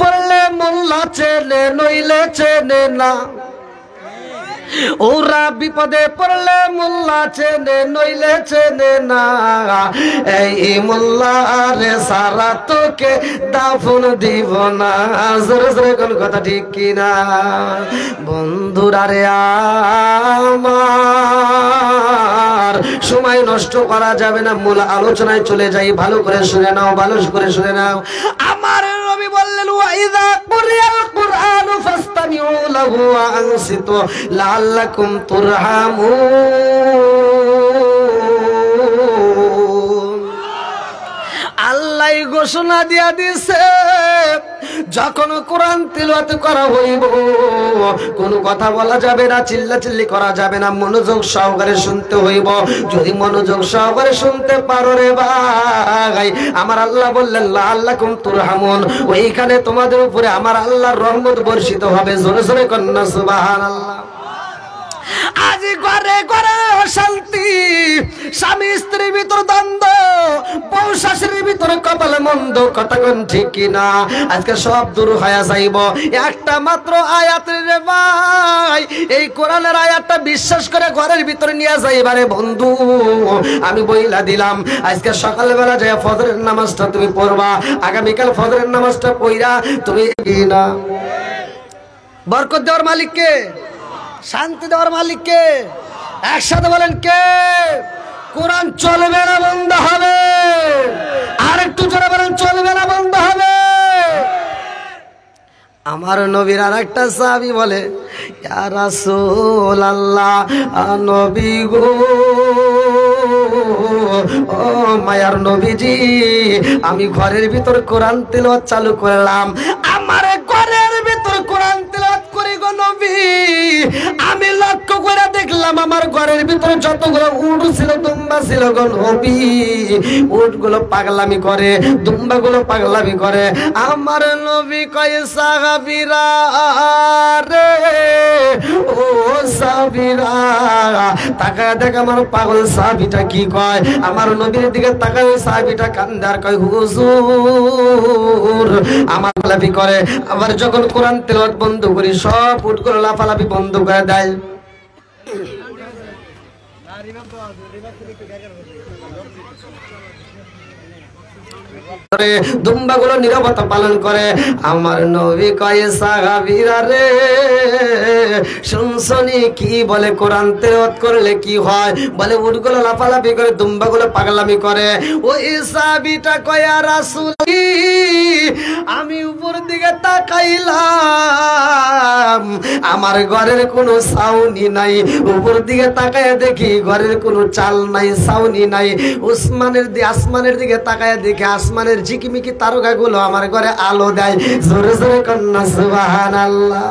বললে মোল্লা চেনে নইলে চেনে না, ওরা বিপদে পড়লে মোল্লা চেনে নইলে চেনে না, এই মোল্লারে সারা তোকে দাফন দিব না। জোরে জোরে কোন কথা ঠিক কিনা? বন্ধুরা রে আমার, সময় নষ্ট করা যাবে না, মূল আলোচনায় চলে যাই। ভালো করে শুনে নাও, ভালো করে শুনে নাও। আমার নবী বললেন ওয়াইদা কুরিয়াল কুরআন ফাসতামিউ লাহু ওয়া আনসিতু লাআল্লাকুম তুরহামুন। আল্লাহ ঘোষণা দিয়া দিছে, যখন কোরআন তিলাওয়াত করা হইব কোনো কথা বলা যাবে না, চিল্লাচিল্লি করা যাবে না, মনোযোগ সহকারে শুনতে হইব। যদি মনোযোগ সহকারে শুনতে পারো রে ভাই, আমার আল্লাহ বললেন লাআল্লাকুম তুরহামুন, ওইখানে তোমাদের উপরে আমার আল্লাহর রহমত বর্ষিত হবে। জোরে জোরে কন্না সুবহানাল্লাহ। আজি ঘরে ঘরে অশান্তি, স্বামী স্ত্রীর ভিতর দ্বন্দ্ব, বউ শাশুড়ির ভিতরে কপাল মন্দ, কথা কোন ঠিক কিনা? আজকে সব দূর হয়ে যাইব একটা মাত্র আয়াত রে ভাই। এই কোরআনের আয়াতটা বিশ্বাস করে ঘরের ভিতরে নিয়ে যাইবারে বন্ধু, আমি বইলা দিলাম আজকে সকালবেলা যায় ফজরের নামাজটা তুমি পড়বা, আগামীকাল ফজরের নামাজটা পড়া তুমি কিনা। বরকত দেওয়ার মালিক কে? শান্তি দেওয়ার মালিক কে? একসাথে বলেন কে? কোরআন চলবে না বন্ধ হবে? আর একটু জোরে বলেন চলবে না বন্ধ হবে? আমার নবীর আর একটা সাহাবী বলে ইয়া রাসূলুল্লাহ, নবী গো, ও মায়ার নবীজি, আমি ঘরের ভিতর কোরআন তিলাওয়াত চালু করলাম, আমার ঘরের ভিতর কোরআন তিলাওয়াত করি গো নবী, আমি লক্ষ্য করে দেখলাম আমার ঘরের ভিতরে যতগুলো উট ছিল, দুম্বা ছিল গো নবী, উটগুলো পাগলামি করে, দুম্বাগুলো পাগলামি করে। আমার নবী কয় সাহাবীরা রে, ও সাহাবীরা তাকায় দেখ আমার পাগল সাহাবীটা কি কয়। আমার নবীর দিকে তাকায় ওই সাহাবীটা কান্দে আর কয় হুজুর আমার লাফি করে। আবার যখন কোরআন তেলাওয়াত বন্ধ করি সব উটগুলো লাফালাফি বন্ধ করে দেয়। দুম্বাগুলো নীরবতা পালন করে। আমার নবী কয় সাহাবীরা রে, শুনছনি কি বলে কোরআন তেলাওয়াত করলে কি হয়? বলে উটগুলো লাফালাফি করে, দুম্বাগুলো পাগলামি করে। ওই সাহাবীটা কয় ইয়া রাসূল, আমি উপর দিকে তাকাইলাম, আমার ঘরের কোনো ছাউনি নাই, উপর দিকে তাকায় দেখি ঘরের কোনো চাল নাই, ছাউনি নাই। আসমানের দিকে তাকায় দেখি আসমানের ঝিকিমিকি তারকাগুলো আমার ঘরে আলো দেয়। জোরে জোরে কন্না সুবহানাল্লাহ।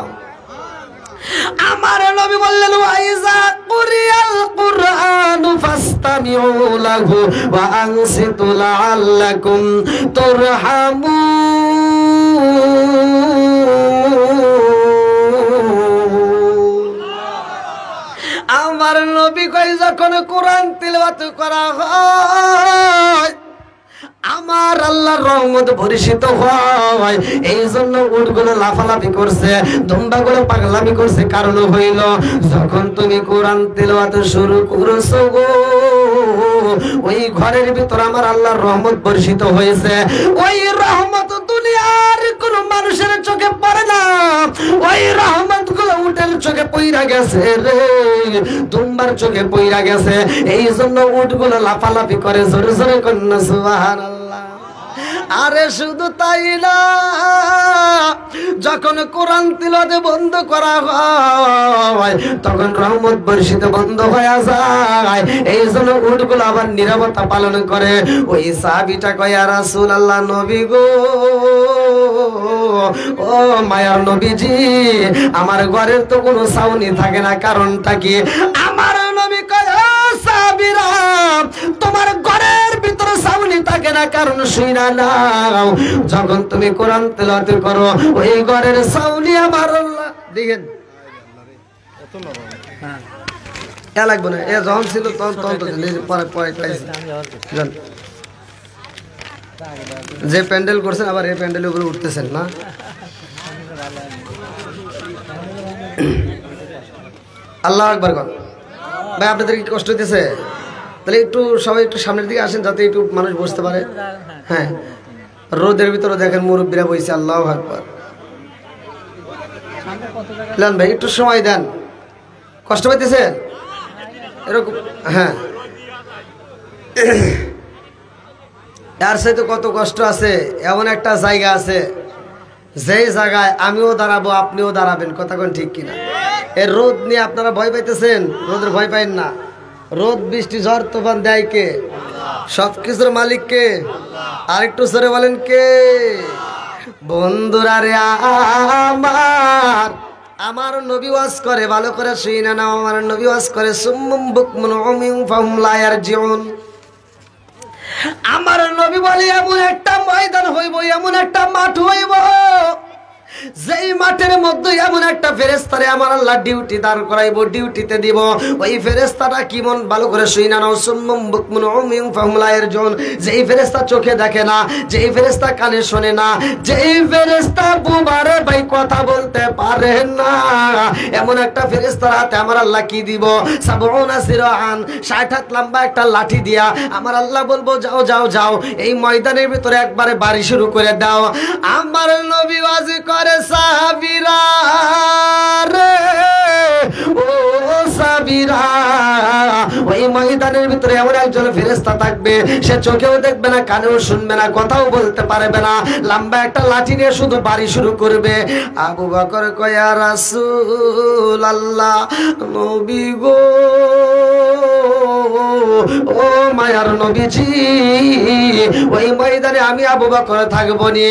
আমার নবী বললেন ওয়াইজা কুরিয়াল কুরআনু ফাসতামিউ লাহু ওয়া আনসিতু লাআল্লাকুম তুরহামুন। আমার নবী কয় যখন কোরআন তিলাওয়াত করা হয় আমার আল্লাহর রহমত বর্ষিত হয়। এই জন্য উটগুলো লাফালাফি করছে, দুম্বাগুলো পাগলামি করছে। কারণ হইল যখন তুমি কোরআন তিলাওয়াত শুরু করছো গো, ওই ঘরের ভিতর আমার আল্লাহর রহমত বর্ষিত হয়েছে। ওই রহমত দুনিয়ার কোন মানুষের চোখে পড়ে না, ওই রহমত গুলো উটের চোখে পইরা গেছে রে, দুম্বার চোখে পইরা গেছে। এই জন্য উটগুলো লাফালাফি করে। জোরে জোরে কন্না সুবহানাল্লাহ। আরে শুধু তাই না, যখন কোরআন তিলাওয়াত বন্ধ করা হয় তখন রহমত বর্ষিত বন্ধ হয়ে যায়। এই জন্য উটগুলো আবার নীরবতা পালন করে। ওই সাহাবীটা কয় ইয়া রাসূলুল্লাহ, নবী গো, ও মায়ার নবীজি, আমার ঘরের তো কোনো ছাউনি থাকে না, কারণটা কি? আমার নবী কয় ও সাহাবীরা, তোমার ঘরের ভিতরে ছাউনি থাকে না, কারণ শুইনা নাও, যখন তুমি কোরআন তেলাওয়াত করো ওই ঘরের ছাউনি আমার আল্লাহ দেখেন। হ্যাঁ এ লাগবে না, এ যখন ছিল তখন তো পরে পাইছি। যে প্যান্ডেল করছেন আবার এই প্যান্ডেলের উপরে উঠতেছেন না। আল্লাহু আকবার কর। ভাই আপনাদের কি কষ্ট হইতেছে? তাহলে একটু সবাই একটু সামনের দিকে আসেন যাতে একটু মানুষ বুঝতে পারে। হ্যাঁ, রোদের ভিতরে দেখেন মুরব্বীরা বইছে। আল্লাহু আকবার। লান ভাই একটু সময় দেন। কষ্ট পাইতেছেন এরকম? হ্যাঁ, এর সাথে কত কষ্ট আছে। এমন একটা জায়গা আছে যেই জায়গায় আমিও দাঁড়াবো, আপনিও দাঁড়াবেন। কথা কোন ঠিক কিনা? এর রোদ নিয়ে আপনারা ভয় পাইতেছেন? রোদের ভয় পাইন না। রোদ বৃষ্টি ঝড় তুফান দেয় কে? সবকিছুর মালিক কে? আরেকটু জোরে বলেন কে? বন্ধুরা রে আমার, আমার নবী ওয়াজ করে, ভালো করে শুইনা নাও। আমার নবী ওয়াজ করে সুম্মুম বুকমুন উমিয়ুম ফাহুম লা ইয়ারজিউন। আমার নবী বলে এমন একটা ময়দান হইব, এমন একটা মাঠ হইব, যেই মাঠের মধ্যে এমন একটা ফেরেশতারে আমার আল্লাহ ডিউটি দাঁড় করাইবো, ডিউটিতে দিব। ওই ফেরেশতাটা কেমন ভালো করে শুইনা নাও। সুম্মুম বুকমুন উমিয়ুম ফাহুম লা ইয়ারজিউন। যেই ফেরেশতা চোখে দেখে না, যেই ফেরেশতা কানে শোনে না, যেই ফেরেশতা বুবারে ভাই কথা বলতে পারে না, এমন একটা ফেরেশতার হাতে আমার আল্লাহ কি দিব? সাবউনা সিরাআন, 60 হাত লম্বা একটা লাঠি দিয়া আমার আল্লাহ বলবো যাও যাও যাও, এই ময়দানের ভিতরে একবারে বাড়ি শুরু করে দাও। আমার নবী ওয়াজ করে সাহাবীরা রে, ও সাহাবীরা, ওই ময়দানের ভিতরে এমন একজন ফেরেশতা থাকবে, সে চোখেও দেখবে না, কানেও শুনবে না, কথাও বলতে পারবে না, লম্বা একটা লাঠি নিয়ে শুধু বাড়ি শুরু করবে। আবু বকর কয় ইয়া রাসূলুল্লাহ, নবী গো, ও মায়ার নবীজি, ওই ময়দানে আমি আবু বকর থাকবো নি।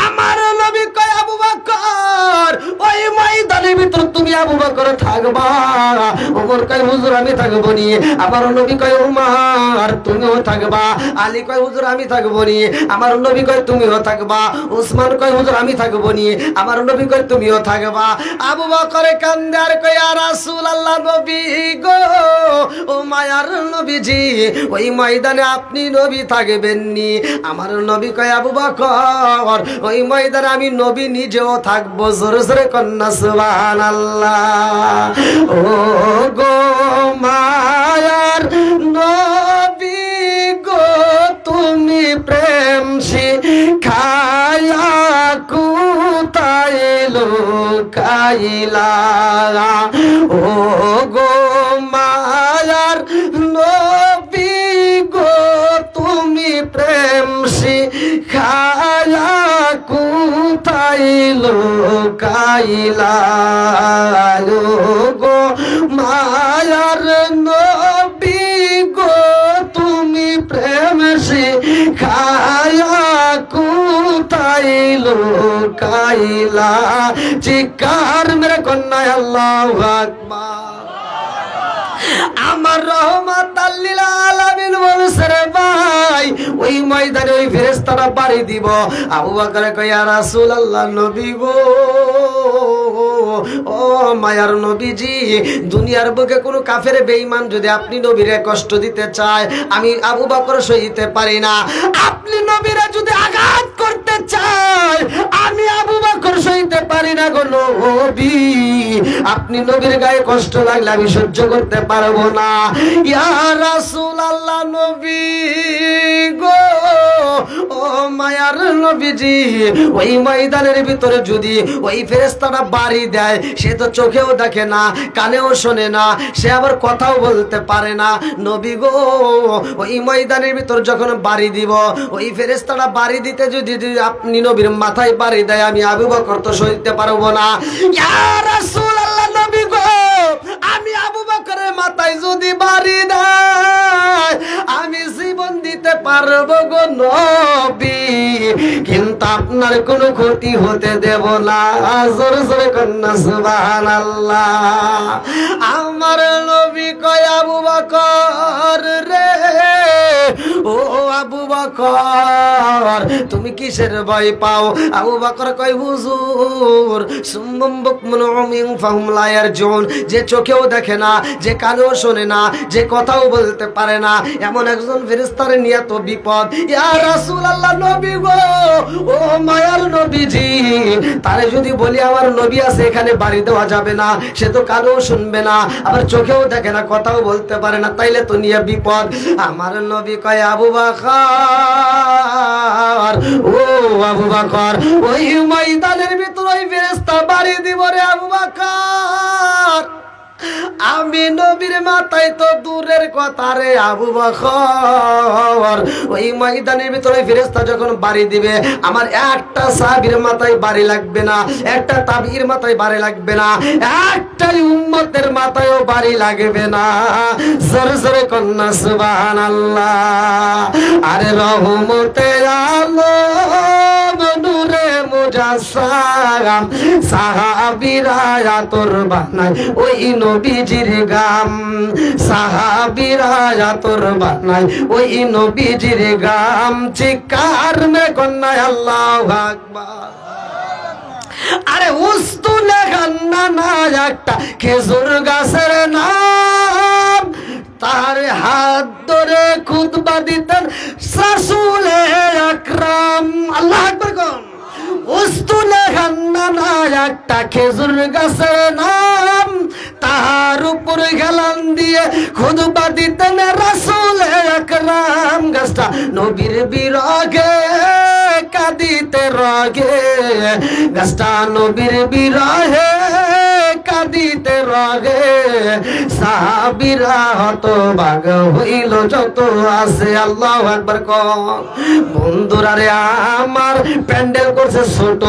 আমার নবী কয় আবু বকর, ওই ময়দানের ভিতর তুমি আবু বকর থাকবা। ওমর কয় হুজুর আমি থাকবো নি। আমার নবী কয় উমর তুমিও থাকবা। আলী কয় হুজুর আমি থাকবো নি। আমার নবী কয় তুমিও থাকবা। উসমান কয় হুজুর আমি থাকবো নি। আমার নবী কয় তুমিও থাকবা। আবু বকর কান্দে আর কয় ইয়া রাসূলুল্লাহ, নবী গো, ও মায়ার নবীজি, ওই ময়দানে আপনি নবী থাকবেন নি। আমার নবী কয় আবু বকর, ওই ময়দানে আমি নবী নিজেও থাকবো। জোরে জোরে কন্যা সুবহানাল্লাহ। ও গো মায়ার নবী গো, তুমি প্রেম শিখায়া কোথায় লুকাইলা? ও গো মায়ার নবী গো, তুমি প্রেম শিখায়া কোথায় লুকাইলা? গো মায়ার নবী গো, তুমি প্রেম শিখায়া কোথায় লুকাইলা? চিৎকার মেরে কন্যা আল্লাহু আকবার। আমার রহমাতাল লিল আলামিন বলছে রে ভাই, ওই ময়দানে ওই ফেরেশতারা বাড়ি দিব। আবু বকর কয় ইয়া রাসূলুল্লাহ, নবী গো, ও মায়ার নবীজি, দুনিয়ার বুকে কোনো কাফের বেঈমান যদি আপনি নবীরে কষ্ট দিতে চায়, আমি আবু বকর সইতে পারি না। আপনি নবীরে যদি আঘাত করতে চায়, আমি আবু বকর সইতে পারি না গো নবী। আপনি নবীর গায়ে কষ্ট লাগলে আমি সহ্য করতে পারবো না। ইয়া রাসূলুল্লাহ, নবী গো, ও মায়ার নবীজি, ওই ময়দানের ভিতরে যদি ওই ফেরেশতাটা বাড়ি দেয়, সে তো চোখেও দেখে না, কানেও শোনে না, সে আবার কথাও বলতে পারে না। নবী গো, ওই ময়দানের ভিতর যখন বাড়ি দিব, ওই ফেরেশতাটা বাড়ি দিতে যদি আপনি নবীর মাথায় বাড়ি দেয়, আমি আবু বকর তো সইতে পারবো না। ইয়া রাসূলুল্লাহ, নবী গো, আমি আবু বকরের মাথায় যদি বাড়ি দেয়, আমি জীবন দিতে পারবো গো নবী, কিন্তু আপনার কোনো ক্ষতি হতে দেব না। জোরে জোরে কন্যা সুবহানাল্লাহ। আমার নবী কয় আবু বকর রে, ও আবু বকর, তুমি কিসের ভয় পাও? আবু বকর কয় হুজুর, সুম্মুম বুকমুন উমিয়ুম ফাহুম লা ইয়ারজুন, যে চোখেও দেখে না, যে কানেও শোনে না, যে কথাও বলতে পারে না, না, এমন একজন ফেরেশতারে নিয়ে তো বিপদ। ইয়া রাসূলুল্লাহ, নবী গো, ও মায়ার নবীজি, তারে যদি বলি আমার নবী আছে এখানে বাড়ি দেওয়া যাবে না, সে তো কারো শুনবে না, আবার চোখেও দেখে না, কথাও বলতে পারে না, তাইলে তো নিয়ে বিপদ। আমার নবী কয় আবু বকর, ও আবু বকর, ওই ময়দানের ভিতর ওই ফেরেশতা বাড়ি দিব রে আবু বকর। আমি নবীর মাথায় তো দূরের কথা রে আবু বকর, ওই ময়দানের ভিতরে ফেরেশতা যখন বাড়ি দিবে, আমার একটা সাহাবীর মাথায় বাড়ি লাগবে না, একটা তাবির মাথায় বাড়ি লাগবে না, একটাই উম্মতের মাথায়ও বাড়ি লাগবে না। জোরে জোরে কন্যা সুবহানাল্লাহ। আরে রহমতের আলম নূরে মুজাসসাম, সাহাবীরা তোর বানায় ওই নবীজির গাম, সাহাবীরা তোর বানায় ওই নবীজির গাম। চিৎকার মে কন্যা আল্লাহু আকবার। আরে উস্তুলে গান্না না একটা খেজুর গাছের নাম, তার হাত ধরে খুতবা দিতেন রাসূলে আকরাম। আল্লাহু আকবার কোন। উস্তুলে গান্না না একটা খেজুর গাছের নাম, তার উপর গেলান দিয়ে খুতবা দিতেন রাসূলে আকরাম। গাছটা নবীর বিরহে কাঁদিতে রগে, গাছটা নবীর বিরহে কাঁদিতে রগে, সাহাবীরা হতভাগ হইল যত আছে। আল্লাহু আকবার কোন। বন্ধুরা রে আমার, প্যান্ডেল করছে ছোট,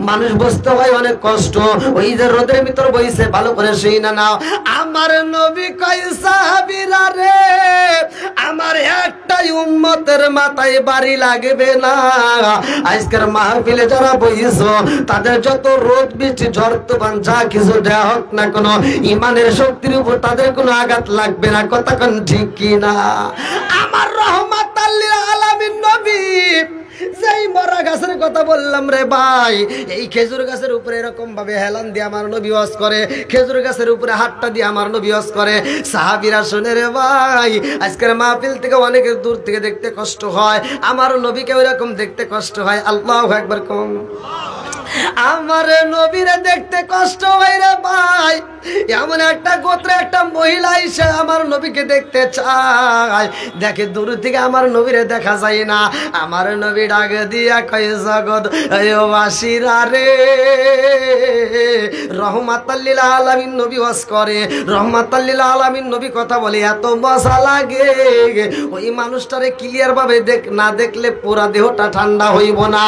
মানুষ বসতে হয় অনেক কষ্ট, ওই যে রোদের ভিতর বইছে, ভালো করে শুই না নাও। আমার নবী কয় সাহাবীরা রে, আমার একটাই উম্মতের মাথায় বাড়ি লাগবে না। আজকের মাহফিলে যারা বইছো, তাদের যত রোদ বৃষ্টি ঝড় তুফান যা কিছু দেয়া হোক না কোনো, ইমানের শক্তির উপর তাদের কোনো আঘাত লাগবে না। কথা কোন ঠিক কি না? আমার রহমাতাল লিল আলামিন নবী যেই মরা গাছের কথা বললাম রে ভাই, এই খেজুর গাছের উপরে এরকম ভাবে হেলান দিয়ে আমার নবী ওয়াজ করে, খেজুর গাছের উপরে হাতটা দিয়ে আমার নবী ওয়াজ করে। সাহাবীরা শুনে রে ভাই, আজকের মাহফিল থেকে অনেক দূর থেকে দেখতে কষ্ট হয়, আমার নবীকে ওইরকম দেখতে কষ্ট হয়। আল্লাহু আকবার কোন। আমার নবীরে দেখতে কষ্ট হয় রে ভাই, এমন একটা গোত্রে একটা মহিলা এসে আমার নবীকে দেখতে চায়, দেখে দূর থেকে আমার নবীরে দেখা যায় না। আমার নবী ডাক দিয়া কয় জগৎ বাসীরা রে, রহমাতাল লিল আলামিন নবী ওয়াজ করে, রহমাতাল লিল আলামিন নবী কথা বলে, এত মজা লাগে, ওই মানুষটারে ক্লিয়ার ভাবে না দেখলে পুরা দেহটা ঠান্ডা হইব না।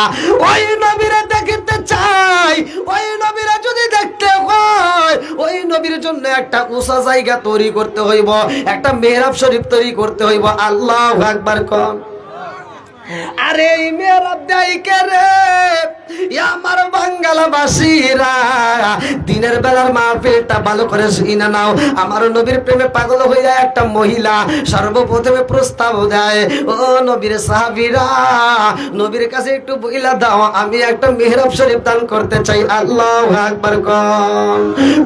ওই নবীরে দেখতে চাই, ওই নবীরা যদি দেখতে হয়, ওই নবীর জন্য একটা উঁচা জায়গা তৈরি করতে হইব, একটা মেহরাব শরীফ তৈরি করতে হইব। আল্লাহু আকবার কোন। আরে এই মেহরাব দেয় কে রে? আমার বাঙ্গালাবাসীরা দিনের বেলার মাহফিলটা ভালো করে শুনে নাও। আমার নবীর প্রেমে পাগল হইয়া একটা মহিলা সর্বপ্রথমে প্রস্তাব দেয়, ও নবীর সাহাবীরা, নবীর কাছে একটু বইলা দাও, আমি একটা মেহরাব শরীফ দান করতে চাই। আল্লাহু আকবার কোন।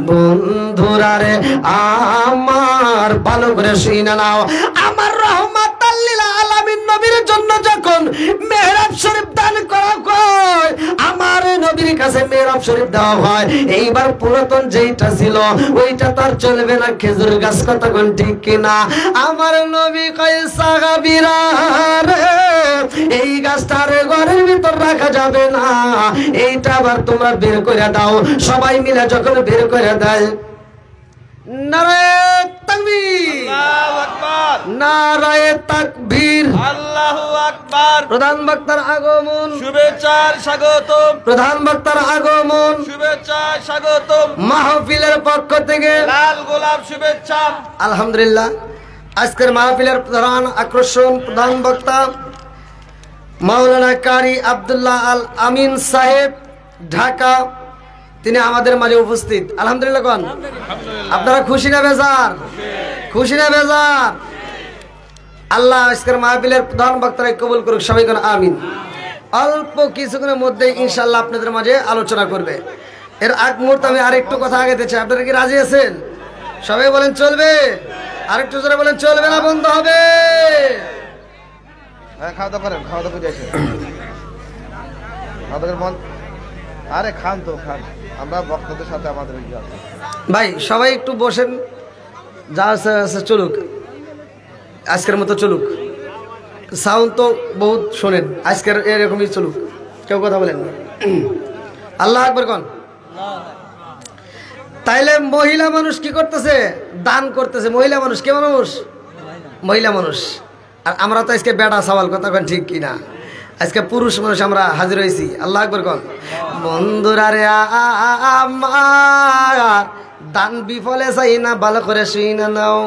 বন্ধুরা রে আমার, ভালো করে শুনে নাও, আমার রহমাতাল লিল আলামিন নবীর জন্য যখন মেহরাব শরীফ দান করা হয়, আমার নবীর কাছে মেহরাব শরীফ দেওয়া হয়, এইবার পুরাতন যেইটা ছিল ওইটা তার চলবে না। খেজুর গাছ, কথা কোন ঠিক কিনা? আমার নবী কয় সাহাবীরা রে, এই গাছটার ঘরের ভিতর রাখা যাবে না, এইটা আবার তোমরা বের করে দাও। সবাই মিলে যখন বের করে দেয়, নারায়ে তাকবীর, আল্লাহু আকবার, নারায়ে তাকবীর, আল্লাহু আকবার। প্রধান বক্তার আগমন, শুভেচ্ছার স্বাগতম, প্রধান বক্তার আগমন, শুভেচ্ছার স্বাগতম, মাহফিলের পক্ষ থেকে লাল গোলাপ শুভেচ্ছা। আলহামদুলিল্লাহ, আজকের মাহফিলের প্রধান আকর্ষণ, প্রধান বক্তা মাওলানা কারি আব্দুল্লাহ আল আমিন সাহেব, ঢাকা, তিনি আমাদের মাঝে উপস্থিত। আলহামদুলিল্লাহ কোন। আপনারা খুশি না বেজার? খুশি না বেজার? আল্লাহ আজকের মাহফিলের প্রধান বক্তারা কবুল করুক, সবাই কোন আমিন। অল্প কিছুক্ষণের মধ্যে ইনশাআল্লাহ আপনাদের মাঝে আলোচনা করবে। এর আগ মুহূর্তে আমি আরেকটু কথা আগাতে চাই, আপনারা কি রাজি আছেন? সবাই বলেন চলবে? আরেকটু জোরে বলেন, চলবে না, বন্ধ হবে। হ্যাঁ, খাওয়া দাওয়া করেন, খাওয়া দাওয়া করে আসেন, খাওয়া দাওয়া মন। আরে খান তো খান, আমরা বক্তাদের সাথে আমাদের ভাই সবাই একটু বসেন, যা আছে চলুক, আজকের মতো চলুক। সাউন্ড তো বহুত শোনেন, আজকের এরকমই চলুক, কেউ কথা বলেন না। আল্লাহ আকবার কোন। তাইলে মহিলা মানুষ কি করতেছে? দান করতেছে। মহিলা মানুষ কে মানুষ? মহিলা মানুষ। আর আমরা তো আজকে বেটা সওয়াল, কথা কোন ঠিক কিনা? আজকে পুরুষ মানুষ আমরা হাজির হয়েছি। আল্লাহ আকবার কোন। বন্ধুরা রে আমার দান বিফলে চাই না, ভালো করে শুই না নাও।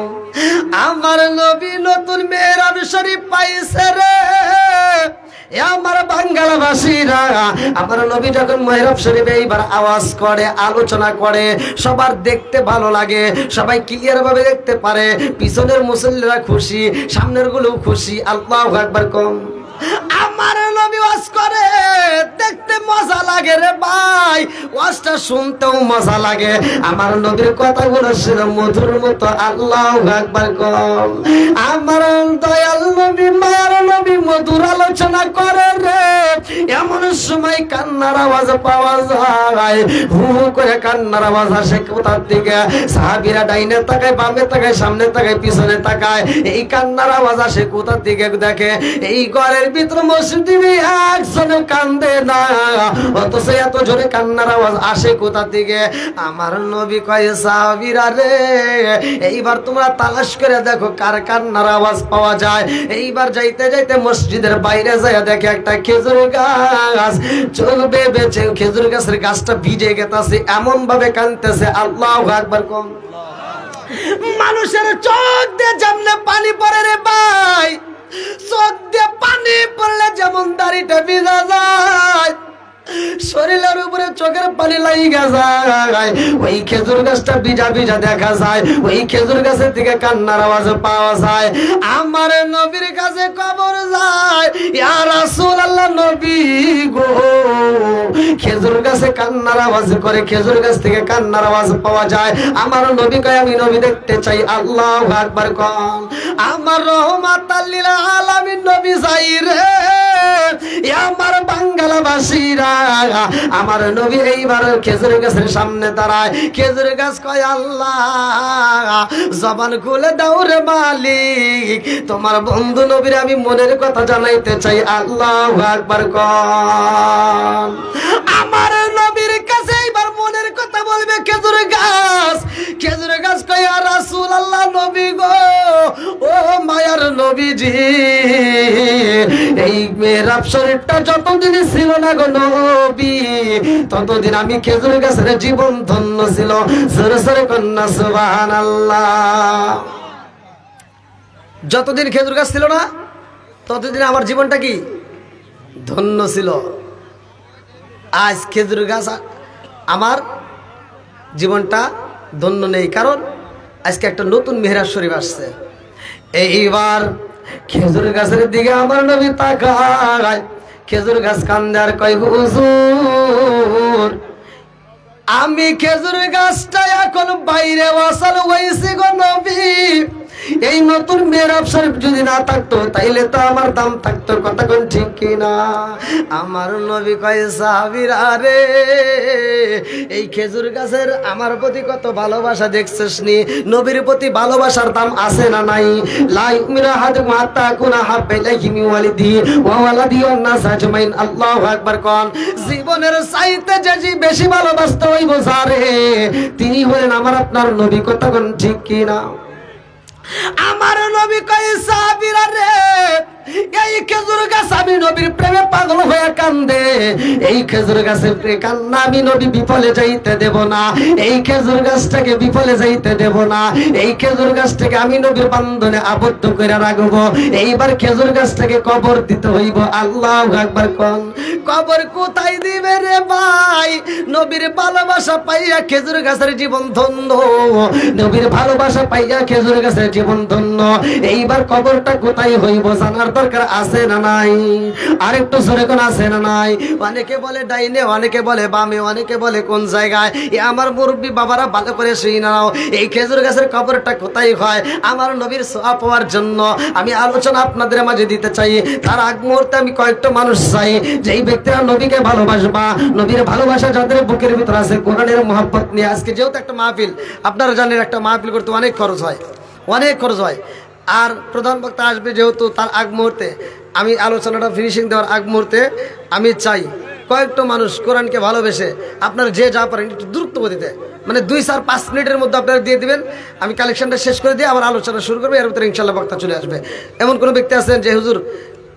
আমার নবী নতুন মেহরাব শরীফ পাইছে রে, আমার বাঙ্গালবাসীরা। আমার নবী যখন মেহরাব শরীফে এইবার আওয়াজ করে, আলোচনা করে, সবার দেখতে ভালো লাগে, সবাই ক্লিয়ার ভাবে দেখতে পারে। পিছনের মুসল্লিরা খুশি, সামনের গুলো খুশি। আল্লাহু আকবার কম। আমার নবী ওয়াজ করে, দেখতে মজা লাগে রে ভাই, ওয়াজটা শুনতেও মজা লাগে। আমার নবীর কথাগুলো শুনে মধুর মতো। আল্লাহু আকবার কম। আমার দয়াল নবী, মায়ার নবী মধুর আলোচনা করে রে, এমন সময় কান্নার আওয়াজ পাওয়া যায়। হু হু করে কান্নার আওয়াজ আসে কোথার দিকে? সাহাবীরা ডাইনে তাকায়, বামে তাকায়, সামনে তাকায়, পিছনে তাকায়। এই কান্নার আওয়াজ আসে কোথার দিকে? দেখে এই ঘরের ভিতরে মসজিদে একজনে কান্দে না, অথচ এত জোরে কান্নার আওয়াজ আসে কোথা থেকে? আমার নবী কয়, সাহাবীরা রে এইবার তোমরা তালাশ করে দেখো কার কান্নার আওয়াজ পাওয়া যায়। এইবার যাইতে যাইতে মসজিদের বাইরে যায়, দেখে একটা খেজুর গাছ চলবে বেঁচে, খেজুর গাছের গাছটা ভিজে গেছে, এমন ভাবে কাঁদতেছে। আল্লাহু আকবার কম। মানুষের চোখ দিয়ে যেমনে পানি পড়ে রে ভাই, চোখ দিয়ে পানি পড়লে যেমন দাড়িটা ভিজা যায়, শরীরের উপরে চোখের পানি লাগা যায়, ওই খেজুর গাছটা ভিজা ভিজা দেখা যায়। ওই খেজুর গাছের দিকে কান্নার আওয়াজ পাওয়া যায়। আমার নবীর কাছে খবর যায়, ইয়া রাসূলুল্লাহ, নবী গো, খেজুর গাছে কান্নার আওয়াজ করে, খেজুর গাছ থেকে কান্নার আওয়াজ পাওয়া যায়। আমার নবী কয়, আমি নবী দেখতে চাই। আল্লাহু আকবার কোন। আমার রহমাতাল লিল আলামিন নবী চাই রে, আমার বাঙ্গালবাসীরা। আমার নবী এইবার খেজুর গাছের সামনে দাঁড়ায়। খেজুর গাছ কয়, আল্লাহ জবান খুলে দাও রে মালিক, তোমার বন্ধু নবীর আমি মনের কথা জানাইতে চাই। আল্লাহু আকবার কোন। আমার নবীর কাছে এইবার মনের কথা বলবে খেজুর গাছ। খেজুর গাছ কয়, ইয়া রাসূলুল্লাহ, নবী গো, ও মায়ার নবীজি, এই মেহরাব শরীফটা যতদিন ছিল না গো নবী, ততদিন আমি খেজুর গাছের জীবন ধন্য ছিল। জোরে জোরে কন্যা সুবহানাল্লাহ। যতদিন খেজুর গাছ ছিল না ততদিন আমার জীবনটা কি ধন্য ছিল। আজ খেজুর গাছ আমার জীবনটা ধন্য নেই, কারণ আজকে একটা নতুন মেহরাব শরীফ আসছে। এইবার খেজুর গাছের দিকে আমার নবী তাকায়। খেজুর গাছ কান্দে আর কয়, হুজুর, আমি খেজুর গাছটা এখন বাইরে ওয়াসাল হইছি গো নবী। এই নতুন মেহরাব শরীফ যদি না থাকতো তাইলে তো আমার দাম থাকতো, কথা কোন ঠিক কিনা? আমার নবী কয়, সাহাবীরা রে, এই খেজুর গাছের আমার প্রতি কত ভালোবাসা দেখছিস নি? নবীর প্রতি ভালোবাসার দাম আছে না নাই? লা ইউমিনু আহাদুকুম হাত্তা আকুনা হাব্বা ইলাইহি মিন ওয়ালিদিহি ওয়া ওয়ালাদিহি ওয়ান নাস আজমাইন। আল্লাহু আকবার কোন। জীবনের চাইতে যে বেশি ভালোবাসতে হইব যারে, তিনি হলেন আমার আপনার নবী, কথা কোন ঠিক কিনা? আমার নবী কয়, সাহাবীরা রে, এই খেজুর গাছ আমি নবীর প্রেমে পাগল হয়ে কান্দে। এই খেজুর গাছের কান্না আমি নবী বিফলে যাইতে দেব না। এই খেজুর গাছটাকে বিফলে যাইতে দেব না। এই খেজুর গাছটাকে আমি নবীর বান্ধনে আবদ্ধ করে রাখবো। এইবার খেজুর গাছটাকে কবর দিতে হইব। আল্লাহু আকবার কোন। কবর কোথায় দিবে রে ভাই? নবীর ভালোবাসা পাইয়া খেজুর গাছের জীবন ধন্য, নবীর ভালোবাসা পাইয়া খেজুর গাছের জীবন ধন্য। এইবার কবরটা কোথায় হইব জানার দরকার আছে না নাই? আরেকটু জোরে কোন আছে না নাই? অনেকে বলে ডাইনে, অনেকে বলে বামে, অনেকে বলে কোন জায়গায়। এ আমার মুরব্বী বাবারা ভালো করে শুই নাও, এই খেজুর গাছের কবরটা কোথায় হয়? আমার নবীর সওয়াব পাওয়ার জন্য আমি আলোচনা আপনাদের মাঝে দিতে চাই। তার আগ মুহূর্তে আমি কয়েকটা মানুষ চাই, যেই ব্যক্তিরা নবীকে ভালোবাসবা, নবীর ভালোবাসা যাদের বুকের ভিতর আছে, কোরআনের মহব্বত নিয়ে। আজকে যেহেতু একটা মাহফিল, আপনারা জানেন একটা মাহফিল করতে অনেক খরচ হয়, অনেক খরচ হয়। আর প্রধান বক্তা আসবে যেহেতু, তার আগ মুহূর্তে আমি আলোচনাটা ফিনিশিং দেওয়ার আগ মুহূর্তে আমি চাই কয়েকটা মানুষ কোরআনকে ভালোবেসে আপনারা যে যা পারেন একটু দ্রুত গতিতে, মানে 2-4-5 মিনিটের মধ্যে আপনারা দিয়ে দিবেন। আমি কালেকশনটা শেষ করে দিয়ে আবার আলোচনা শুরু করবো, এর ভিতরে ইনশাল্লাহ বক্তা চলে আসবে। এমন কোনো ব্যক্তি আছেন যে হুজুর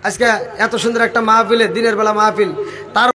আজকে এত সুন্দর একটা মাহফিলে, দিনের বেলা মাহফিল, তার